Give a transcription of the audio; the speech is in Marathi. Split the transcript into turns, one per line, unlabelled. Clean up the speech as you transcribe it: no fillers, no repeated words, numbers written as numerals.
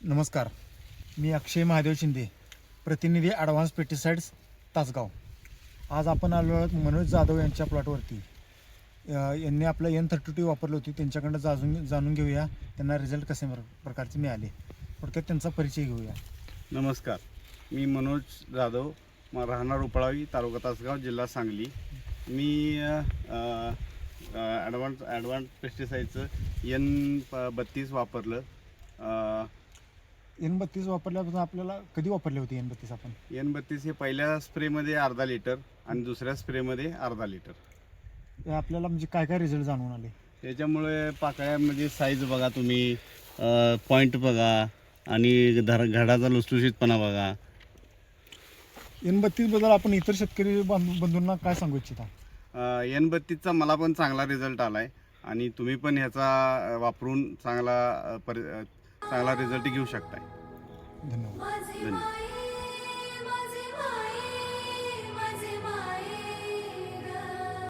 नमस्कार, मी अक्षय महादेव शिंदे, प्रतिनिधी ॲडव्हान्स पेस्टिसाइड्स तासगाव. आज आपण आलो आहोत मनोज जाधव यांच्या प्लॉटवरती. यांनी आपलं N32 वापरली होती. त्यांच्याकडनं जाणून घेऊया त्यांना रिझल्ट कसे प्रकारचे मिळाले. थोडक्यात त्यांचा परिचय घेऊया.
नमस्कार, मी मनोज जाधव, राहणार उपळावी, तालुका तासगाव, जिल्हा सांगली. मी ॲडव्हान्स पेस्टिसाईडचं N32 वापरलं.
N32 वापरल्यापासून आपल्याला कधी वापरले होते N32 आपण?
N32 हे पहिल्या स्प्रेमध्ये अर्धा लिटर आणि दुसऱ्या स्प्रेमध्ये अर्धा लिटर.
हे आपल्याला म्हणजे काय काय रिझल्ट जाणून आले?
त्याच्यामुळे पाकळ्यामध्ये साईज बघा तुम्ही, पॉईंट बघा आणि घडाचा लुसलुशीतपणा बघा.
N32 बद्दल आपण इतर शेतकरी बंधूंना काय सांगू इच्छिता?
N32चा मला पण चांगला रिझल्ट आला आहे आणि तुम्ही पण ह्याचा वापरून चांगला रिझल्ट घेऊ शकताय.
धन्यवाद.
धन्यवाद.